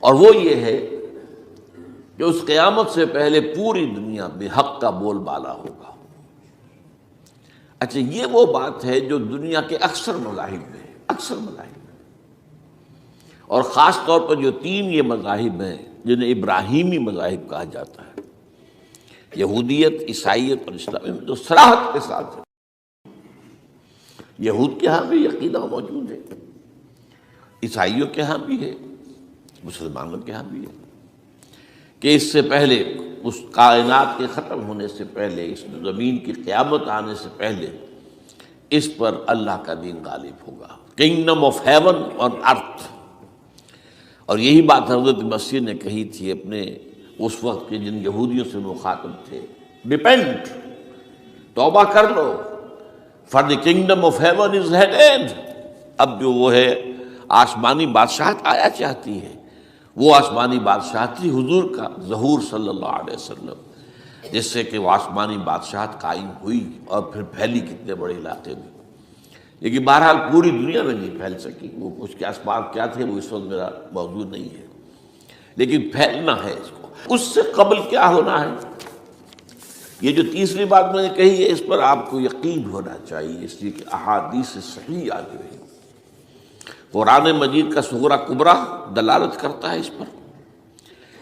اور وہ یہ ہے کہ اس قیامت سے پہلے پوری دنیا میں حق کا بول بالا ہوگا۔ اچھا، یہ وہ بات ہے جو دنیا کے اکثر مذاہب میں ہے، اکثر مذاہب میں، اور خاص طور پر جو تین یہ مذاہب ہیں جنہیں ابراہیمی مذاہب کہا جاتا ہے، یہودیت، عیسائیت اور اسلام، میں جو صراحت کے ساتھ ہے۔ یہود کے ہاں بھی عقیدہ موجود ہے، عیسائیوں کے ہاں بھی ہے، مسلمانوں کے ہاں بھی ہے، کہ اس سے پہلے، اس کائنات کے ختم ہونے سے پہلے، اس زمین کی قیامت آنے سے پہلے اس پر اللہ کا دین غالب ہوگا، کنگڈم آف ہیون اور ارتھ۔ اور یہی بات حضرت مسیح نے کہی تھی اپنے اس وقت کے جن یہودیوں سے مخاطب تھے، ریپینٹ، توبہ کر لو، for the kingdom of heaven is at hand. اب جو وہ ہے آسمانی بادشاہت آیا چاہتی ہے، وہ آسمانی بادشاہت تھی حضور کا ظہور صلی اللہ علیہ وسلم، جس سے کہ وہ آسمانی بادشاہت قائم ہوئی اور پھر پھیلی کتنے بڑے علاقے میں، لیکن بہرحال پوری دنیا میں نہیں پھیل سکی۔ وہ اس کے اسباب کیا تھے وہ اس وقت میرا موضوع نہیں ہے، لیکن پھیلنا ہے اس کو۔ اس سے قبل کیا ہونا ہے، یہ جو تیسری بات میں نے کہی ہے، اس پر آپ کو یقین ہونا چاہیے، اس لیے کہ احادیث صحیح آ گئی ہے۔ قرآن مجید کا صغرا کبرا دلالت کرتا ہے اس پر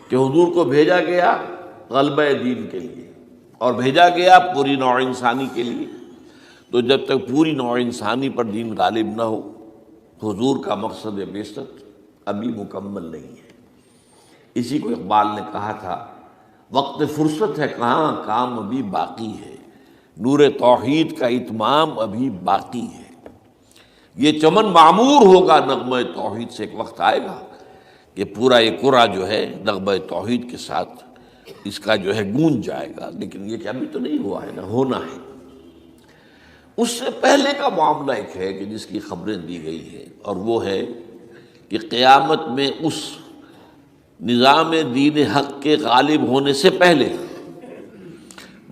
کہ حضور کو بھیجا گیا غلبہ دین کے لیے، اور بھیجا گیا پوری نوع انسانی کے لیے۔ تو جب تک پوری نوع انسانی پر دین غالب نہ ہو، حضور کا مقصد بعثت ابھی مکمل نہیں ہے۔ اسی کو اقبال نے کہا تھا، وقت فرصت ہے کہاں، کام ابھی باقی ہے، نور توحید کا اتمام ابھی باقی ہے۔ یہ چمن معمور ہوگا نغمہ توحید سے، ایک وقت آئے گا کہ پورا یہ قرہ جو ہے نغمہ توحید کے ساتھ اس کا جو ہے گونج جائے گا، لیکن یہ کہ ابھی تو نہیں ہوا ہے، نہ ہونا ہے۔ اس سے پہلے کا معاملہ ایک ہے کہ جس کی خبریں دی گئی ہیں، اور وہ ہے کہ قیامت میں اس نظام دین حق کے غالب ہونے سے پہلے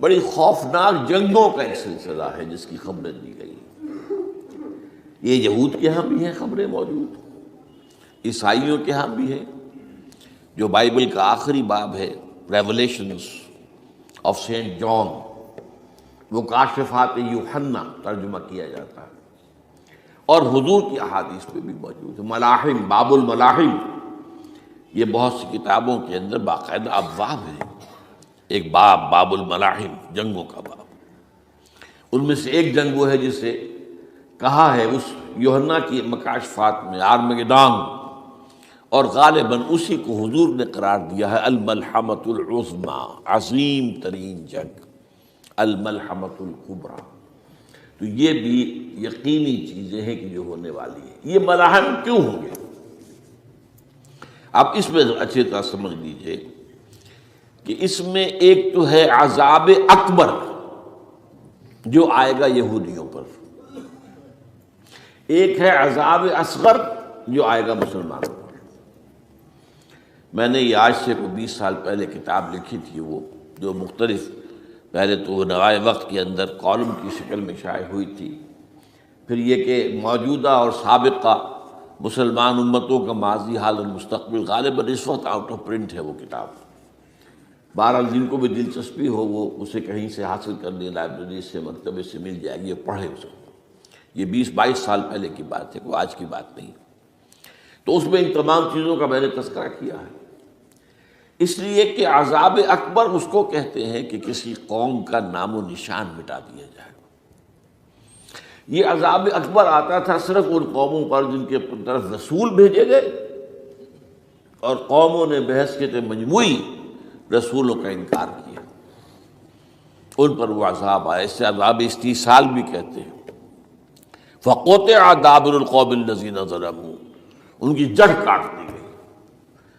بڑی خوفناک جنگوں کا ایک سلسلہ ہے جس کی خبریں دی گئی ہیں۔ یہ یہود کے ہاں بھی ہیں خبریں موجود، عیسائیوں کے ہاں بھی ہیں، جو بائبل کا آخری باب ہے ریولیشنز آف سینٹ جان، وہ کاشفات یوحنا ترجمہ کیا جاتا ہے، اور حضور کی احادیث پہ بھی موجود ہے۔ ملاحم، باب الملاحم، یہ بہت سی کتابوں کے اندر باقاعدہ ابواب ہیں، ایک باب، باب الملاحم، جنگوں کا باب۔ ان میں سے ایک جنگ وہ ہے جسے کہا ہے اس یوحنا کی مکاشفات میں آرمگدان، اور غالباً اسی کو حضور نے قرار دیا ہے الملحمۃ العظمیٰ، عظیم ترین جنگ، الملحمۃ الکبریٰ۔ تو یہ بھی یقینی چیزیں ہیں کہ جو ہونے والی ہیں۔ یہ ملاحم کیوں ہوں گے؟ آپ اس میں اچھی طرح سمجھ لیجئے کہ اس میں ایک تو ہے عذاب اکبر جو آئے گا یہودیوں پر، ایک ہے عذاب اصغر جو آئے گا مسلمانوں پر۔ میں نے یہ آج سے 20 سال پہلے کتاب لکھی تھی، وہ جو مختلف، پہلے تو نوائے وقت کے اندر کالم کی شکل میں شائع ہوئی تھی، پھر یہ کہ موجودہ اور سابقہ مسلمان امتوں کا ماضی، حال اور مستقبل، غالباً اس وقت آؤٹ آف پرنٹ ہے وہ کتاب۔ بہرحال جن کو بھی دلچسپی ہو وہ اسے کہیں سے حاصل کر لیں، لائبریری سے، مکتبے سے مل جائے گی، پڑھیں اس کو۔ یہ 20-22 سال پہلے کی بات ہے، کوئی آج کی بات نہیں۔ تو اس میں ان تمام چیزوں کا میں نے تذکرہ کیا ہے، اس لیے کہ عذاب اکبر اس کو کہتے ہیں کہ کسی قوم کا نام و نشان مٹا دیا جائے۔ یہ عذاب اکبر آتا تھا صرف ان قوموں پر جن کے طرف رسول بھیجے گئے اور قوموں نے بحثیت مجموعی رسولوں کا انکار کیا، ان پر وہ عذاب آئے۔ اس سے عذاب استیصال بھی کہتے ہیں۔ فَقُطِعَ دَابِرُ الْقَوْمِ الَّذِينَ ظَلَمُوا، ان کی جڑ کاٹ دی گئی۔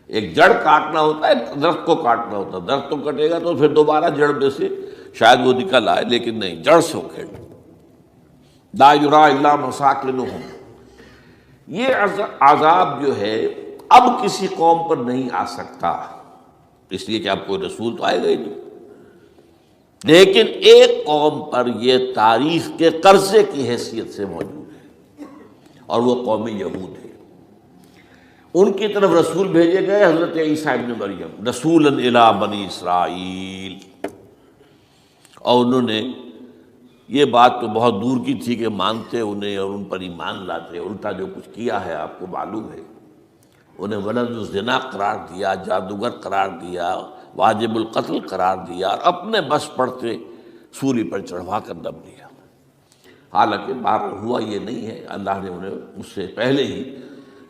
ایک جڑ کاٹنا ہوتا ہے، درخت کو کاٹنا ہوتا ہے، درخت تو کٹے گا تو پھر دوبارہ جڑ میں سے شاید وہ نکل آئے، لیکن نہیں، جڑ سے اکھیڑ۔ لا یرا الا مساکنہم، یہ عذاب جو ہے اب کسی قوم پر نہیں آ سکتا، اس لیے کہ اب کوئی رسول تو آئے گا ہی نہیں، لیکن ایک قوم پر یہ تاریخ کے قرضے کی حیثیت سے موجود ہے، اور وہ قوم یہود ہے۔ ان کی طرف رسول بھیجے گئے حضرت عیسیٰ ابن مریم، رسولا الی بنی اسرائیل، اور انہوں نے یہ بات تو بہت دور کی تھی کہ مانتے انہیں اور ان پر ایمان لاتے، الٹا جو کچھ کیا ہے آپ کو معلوم ہے، انہیں ولد الزنا قرار دیا، جادوگر قرار دیا، واجب القتل قرار دیا، اور اپنے بس پڑتے سولی پر چڑھوا کر دب دیا۔ حالانکہ بار ہوا یہ نہیں ہے، اللہ نے انہیں اس سے پہلے ہی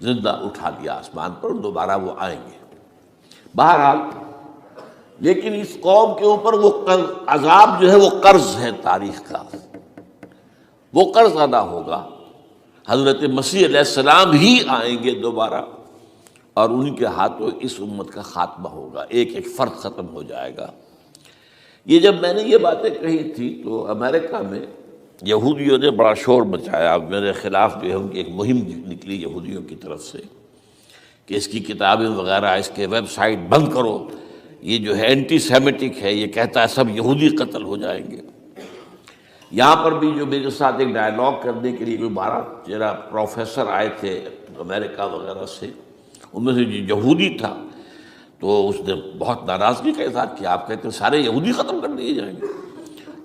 زندہ اٹھا دیا آسمان پر، دوبارہ وہ آئیں گے۔ بہرحال لیکن اس قوم کے اوپر وہ عذاب جو ہے وہ قرض ہے تاریخ کا، وہ قرض ادا ہوگا۔ حضرت مسیح علیہ السلام ہی آئیں گے دوبارہ، اور ان کے ہاتھوں اس امت کا خاتمہ ہوگا، ایک ایک فرد ختم ہو جائے گا۔ یہ جب میں نے یہ باتیں کہی تھی تو امریکہ میں یہودیوں نے بڑا شور مچایا، میرے خلاف جو ہے ان کی ایک مہم نکلی یہودیوں کی طرف سے کہ اس کی کتابیں وغیرہ، اس کے ویب سائٹ بند کرو، یہ جو ہے اینٹی سیمیٹک ہے، یہ کہتا ہے سب یہودی قتل ہو جائیں گے۔ یہاں پر بھی جو میرے ساتھ ایک ڈائلاگ کرنے کے لیے کوئی 12-13 پروفیسر آئے تھے امریکہ وغیرہ سے، ان میں سے جو یہودی تھا تو اس نے بہت ناراضگی کا اظہار کیا، آپ کہتے ہیں سارے یہودی ختم کر دیے جائیں گے۔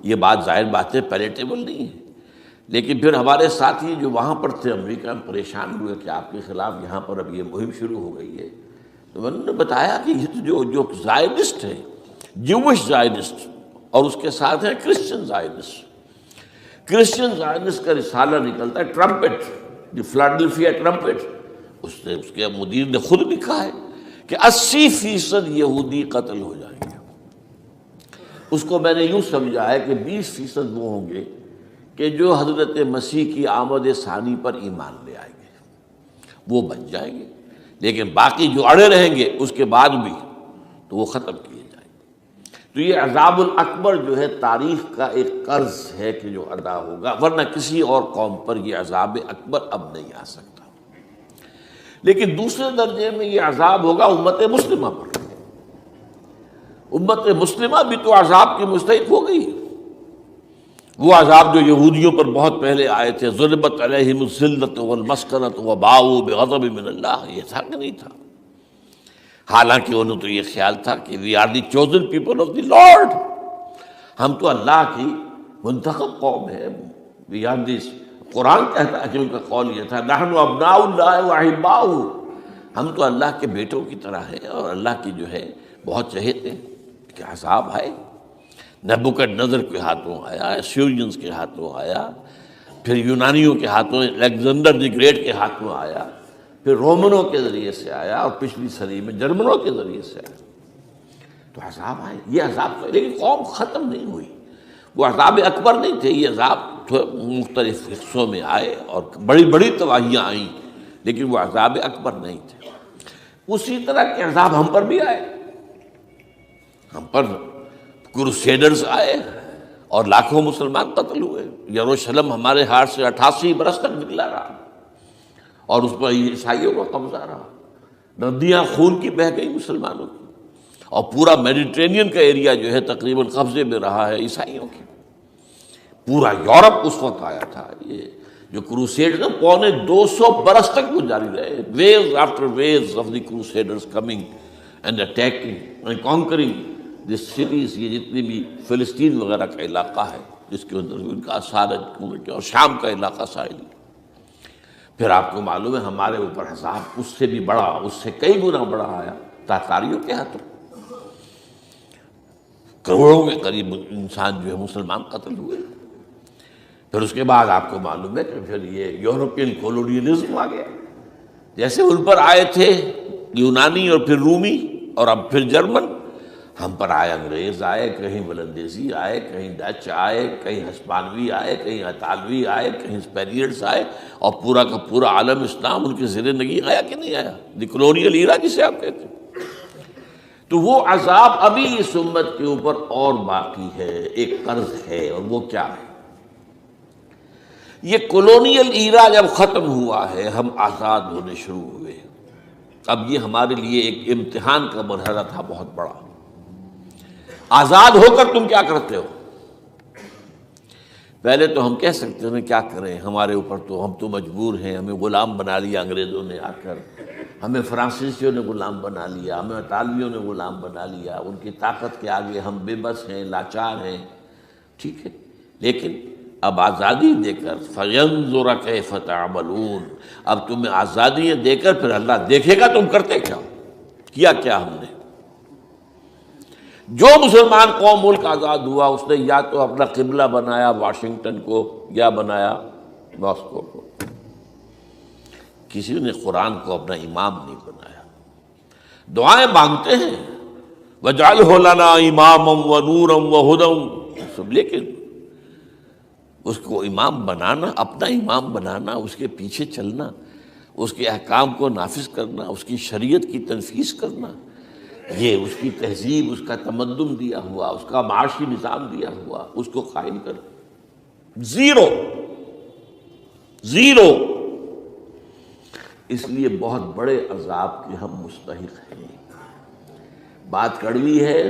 یہ بات ظاہر بات ہے پیلیٹیبل نہیں ہے، لیکن پھر ہمارے ساتھی جو وہاں پر تھے امریکہ میں پریشان ہوئے کہ آپ کے خلاف یہاں پر اب یہ مہم شروع ہو گئی ہے، تو میں نے بتایا کہ یہ تو جو زائنسٹ ہے، جوش زائنسٹ، اور اس کے ساتھ ہے کرسچن زائنسٹ۔ کرسچن زائنسٹ کا رسالہ نکلتا ہے ٹرمپٹ، جو فلاڈلفیا ٹرمپٹ، اس کے مدیر نے خود لکھا ہے کہ 80% یہودی قتل ہو جائیں گے۔ اس کو میں نے یوں سمجھا ہے کہ 20% وہ ہوں گے کہ جو حضرت مسیح کی آمد ثانی پر ایمان لے آئیں گے، وہ بچ جائیں گے، لیکن باقی جو اڑے رہیں گے اس کے بعد بھی تو وہ ختم کیے جائیں گے۔ تو یہ عذاب الاکبر جو ہے تاریخ کا ایک قرض ہے کہ جو ادا ہوگا، ورنہ کسی اور قوم پر یہ عذاب اکبر اب نہیں آ سکتا۔ لیکن دوسرے درجے میں یہ عذاب ہوگا امت مسلمہ پر۔ امت مسلمہ بھی تو عذاب کی مستحق ہو گئی۔ وہ عذاب جو یہودیوں پر بہت پہلے آئے تھے، ضربت علیہم الذلۃ والمسکنۃ وباؤوا بغضب من اللہ، یہ تھا کہ نہیں تھا؟ حالانکہ انہوں تو یہ خیال تھا کہ we are the chosen people of the Lord, ہم تو اللہ کی منتخب قوم ہے۔ وی آر دی، قرآن کہتا ہے کہ ان کا قول یہ تھا، نحن ابناء اللہ واحباؤہ، ہم تو اللہ کے بیٹوں کی طرح ہیں اور اللہ کی جو ہے بہت چہیتے ہیں۔ کہ عذاب آئے، نبوکدنضر کے ہاتھوں آیا، اسیرینز کے ہاتھوں آیا، پھر یونانیوں کے ہاتھوں، الیگزینڈر دی گریٹ کے ہاتھوں آیا، پھر رومنوں کے ذریعے سے آیا، اور پچھلی صدی میں جرمنوں کے ذریعے سے آیا۔ تو عذاب آئے، یہ عذاب تو، لیکن قوم ختم نہیں ہوئی۔ وہ عذاب اکبر نہیں تھے، یہ عذاب مختلف حصوں میں آئے اور بڑی بڑی تباہیاں آئیں، لیکن وہ عذاب اکبر نہیں تھے۔ اسی طرح کے عذاب ہم پر بھی آئے، ہم پر کروسیڈرز آئے اور لاکھوں مسلمان قتل ہوئے۔ یروشلم ہمارے ہاتھ سے 88 برس تک نکلا رہا، اور اس پر عیسائیوں کا قبضہ رہا، ندیاں خون کی بہہ گئی مسلمانوں کی، اور پورا میڈیٹرینین کا ایریا جو ہے تقریباً قبضے میں رہا ہے عیسائیوں کی۔ پورا یورپ اس وقت آیا تھا۔ یہ جو کروسیڈ نا 250 برس تک وہ جاری رہے، waves after waves of the crusaders coming and attacking and conquering this cities. یہ جتنی بھی فلسطین وغیرہ کا علاقہ ہے جس کے اندر ان کا آثار اور شام کا علاقہ ساحلی۔ پھر آپ کو معلوم ہے ہمارے اوپر عذاب اس سے بھی بڑا، اس سے کئی گنا بڑا آیا تاتاریوں کے ہاتھوں۔ کروڑوں کے قریب انسان جو ہے مسلمان قتل ہوئے۔ پھر اس کے بعد آپ کو معلوم ہے کہ پھر یہ یورپین کولونیلزم آ گیا، جیسے ان پر آئے تھے یونانی اور پھر رومی اور اب پھر جرمن، ہم پر آئے انگریز آئے، کہیں ولندیزی آئے، کہیں ڈچ آئے، کہیں ہسپانوی آئے، کہیں اطالوی آئے، کہیں اسپینیئرز آئے، اور پورا کا پورا عالم اسلام ان کے زیر نگی آیا کہ نہیں آیا؟ دی کلونیل ایرا جسے آپ کہتے ہیں۔ تو وہ عذاب ابھی اس امت کے اوپر اور باقی ہے، ایک قرض ہے، اور وہ کیا ہے؟ یہ کلونیل ایرا جب ختم ہوا ہے، ہم آزاد ہونے شروع ہوئے، اب یہ ہمارے لیے ایک امتحان کا مرحلہ تھا بہت بڑا۔ آزاد ہو کر تم کیا کرتے ہو؟ پہلے تو ہم کہہ سکتے ہیں کیا کریں، ہمارے اوپر تو، ہم تو مجبور ہیں، ہمیں غلام بنا لیا انگریزوں نے آ کر، ہمیں فرانسیسیوں نے غلام بنا لیا، ہمیں اطالویوں نے غلام بنا لیا، ان کی طاقت کے آگے ہم بے بس ہیں، لاچار ہیں، ٹھیک ہے، لیکن اب آزادی دے کر فَيَنظُرَ كَيْفَ تَعْمَلُونَ، اب تمہیں آزادیاں دے کر پھر اللہ دیکھے گا تم کرتے کیا، کیا کیا ہم نے۔ جو مسلمان قوم ملک آزاد ہوا اس نے یا تو اپنا قبلہ بنایا واشنگٹن کو یا بنایا ماسکو کو، کسی نے قرآن کو اپنا امام نہیں بنایا۔ دعائیں مانگتے ہیں وَاجْعَلْهُ لَنَا إِمَامًا وَنُورًا وَهُدًى، لیکن اس کو امام بنانا، اپنا امام بنانا، اس کے پیچھے چلنا، اس کے احکام کو نافذ کرنا، اس کی شریعت کی تنفیذ کرنا، یہ اس کی تہذیب، اس کا تمدن دیا ہوا، اس کا معاشی نظام دیا ہوا، اس کو قائم کر، زیرو زیرو۔ اس لیے بہت بڑے عذاب کے ہم مستحق ہیں۔ بات کڑوی ہے،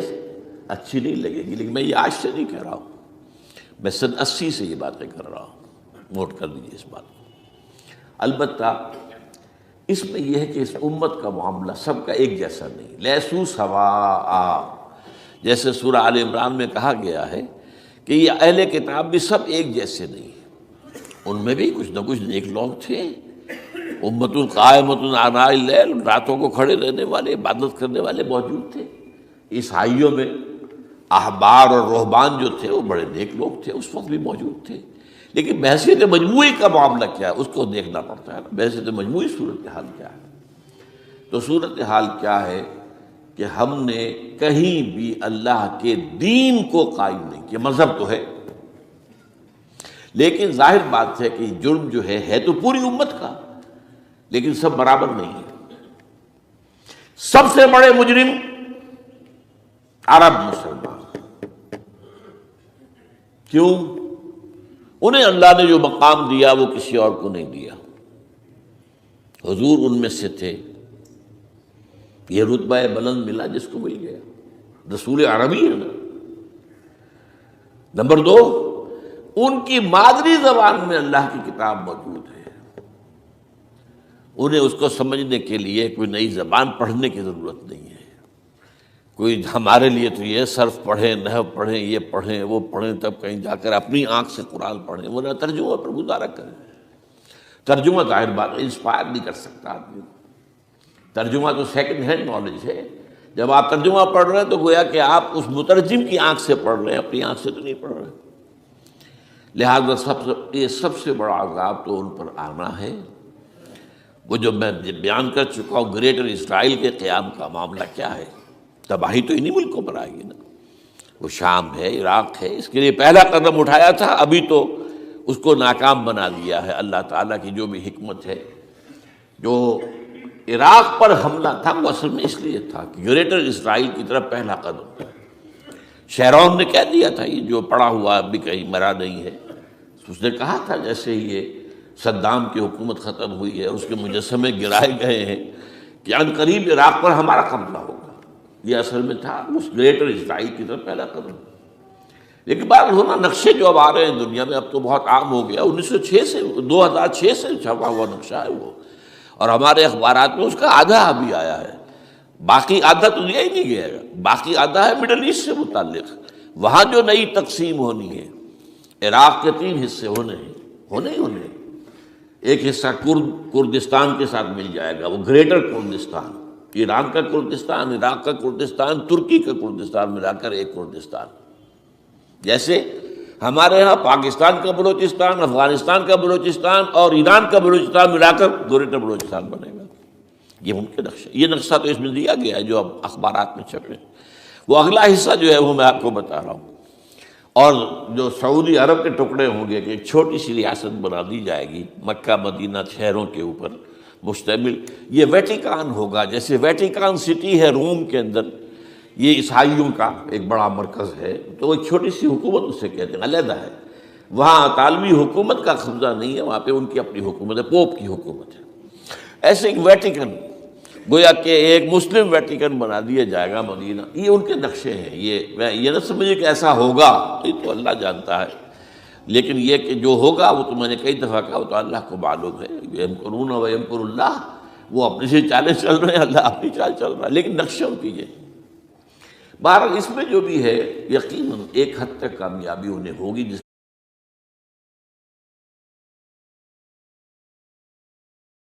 اچھی نہیں لگے گی، لیکن میں یہ آج سے نہیں کہہ رہا ہوں، میں سن 80 سے یہ باتیں کر رہا ہوں، نوٹ کر لیجیے اس بات کو۔ البتہ اس میں یہ ہے کہ اس امت کا معاملہ سب کا ایک جیسا نہیں، لیسو سواء، جیسے سورہ آل عمران میں کہا گیا ہے کہ یہ اہل کتاب بھی سب ایک جیسے نہیں، ان میں بھی کچھ نہ کچھ نیک لوگ تھے، امت قائمۃ آناء اللیل، راتوں کو کھڑے رہنے والے، عبادت کرنے والے موجود تھے۔ عیسائیوں میں احبار اور رہبان جو تھے وہ بڑے نیک لوگ تھے، اس وقت بھی موجود تھے، لیکن بحیثیت مجموعی کا معاملہ کیا ہے اس کو دیکھنا پڑتا ہے، بحیثیت مجموعی صورتحال کیا ہے۔ تو صورتحال کیا ہے کہ ہم نے کہیں بھی اللہ کے دین کو قائم نہیں کیا، مذہب تو ہے لیکن ظاہر بات ہے کہ جرم جو ہے تو پوری امت کا، لیکن سب برابر نہیں ہے۔ سب سے بڑے مجرم عرب مسلمان، کیوں؟ انہیں اللہ نے جو مقام دیا وہ کسی اور کو نہیں دیا، حضور ان میں سے تھے، یہ رتبہ بلند ملا جس کو مل گیا، رسول عربی ہے نا۔ نمبر 2، ان کی مادری زبان میں اللہ کی کتاب موجود ہے، انہیں اس کو سمجھنے کے لیے کوئی نئی زبان پڑھنے کی ضرورت نہیں ہے۔ کوئی ہمارے لیے تو یہ صرف پڑھیں، نحو پڑھیں، یہ پڑھیں، وہ پڑھیں، تب کہیں جا کر اپنی آنکھ سے قرآن پڑھیں، ورنہ ترجمہ پر گزارا کریں۔ ترجمہ ظاہر بات انسپائر نہیں کر سکتا آدمی، ترجمہ تو سیکنڈ ہینڈ نالج ہے۔ جب آپ ترجمہ پڑھ رہے ہیں تو گویا کہ آپ اس مترجم کی آنکھ سے پڑھ رہے ہیں، اپنی آنکھ سے تو نہیں پڑھ رہے۔ لہٰذا یہ سب سے بڑا عذاب تو ان پر آنا ہے۔ وہ جو میں بیان کر چکا ہوں، گریٹر اسرائیل کے قیام کا معاملہ کیا ہے، تباہی تو انہی ملکوں پر آئے گی نا، وہ شام ہے، عراق ہے، اس کے لیے پہلا قدم اٹھایا تھا، ابھی تو اس کو ناکام بنا دیا ہے۔ اللہ تعالیٰ کی جو بھی حکمت ہے، جو عراق پر حملہ تھا وہ اصل میں اس لیے تھا کہ گریٹر اسرائیل کی طرف پہلا قدم تھا۔ شیرون نے کہہ دیا تھا، یہ جو پڑا ہوا ابھی کہیں مرا نہیں ہے، اس نے کہا تھا جیسے یہ صدام کی حکومت ختم ہوئی ہے، اس کے مجسمے گرائے گئے ہیں کہ ان قریب عراق پر ہمارا قبضہ ہوگا، یہ اصل میں تھا اس گریٹر اسرائیل کی طرف پہلا قدم۔ لیکن بات ہونا، نقشے جو اب آ رہے ہیں دنیا میں اب تو بہت عام ہو گیا، 1906 سے 2006 سے چھپا ہوا نقشہ ہے وہ، اور ہمارے اخبارات میں اس کا آدھا ابھی آیا ہے، باقی آدھا تو لیا ہی نہیں گیا گا، باقی آدھا ہے مڈل ایسٹ سے متعلق۔ وہاں جو نئی تقسیم ہونی ہے، عراق کے 3 حصے ہونے ہیں، ایک حصہ کردستان کے ساتھ مل جائے گا، وہ گریٹر کردستان، ایران کا کردستان، عراق کا کردستان، ترکی کا کردستان ملا کر ایک کردستان۔ جیسے ہمارے ہاں پاکستان کا بلوچستان، افغانستان کا بلوچستان اور ایران کا بلوچستان ملا کر گریٹر بلوچستان بنے گا، یہ ممکن نقشہ، یہ نقشہ تو اس میں دیا گیا ہے جو اب اخبارات میں چھپے۔ وہ اگلا حصہ جو ہے وہ میں آپ کو بتا رہا ہوں، اور جو سعودی عرب کے ٹکڑے ہوں گے کہ ایک چھوٹی سی ریاست بنا دی جائے گی مکہ مدینہ شہروں کے اوپر مشتمل، یہ ویٹیکان ہوگا، جیسے ویٹیکان سٹی ہے روم کے اندر، یہ عیسائیوں کا ایک بڑا مرکز ہے، تو وہ ایک چھوٹی سی حکومت اسے کہتے ہیں، علیحدہ ہے، وہاں عالمی حکومت کا قبضہ نہیں ہے، وہاں پہ ان کی اپنی حکومت ہے، پوپ کی حکومت ہے۔ ایسے ایک ویٹیکن، گویا کہ ایک مسلم ویٹیکن بنا دیا جائے گا مدینہ، یہ ان کے نقشے ہیں۔ یہ نہ سمجھے کہ ایسا ہوگا، یہ تو اللہ جانتا ہے، لیکن یہ کہ جو ہوگا وہ تو میں نے کئی دفعہ کہا، وہ تو اللہ کو معلوم ہے۔ یمکرون ویمکر اللہ وہ اپنی سے چالیں چل رہے ہیں، اللہ اپنی چال چل رہا ہے، لیکن نقشہ ان کی یہ۔ بہرحال اس میں جو بھی ہے یقیناً ایک حد تک کامیابی انہیں ہوگی، جس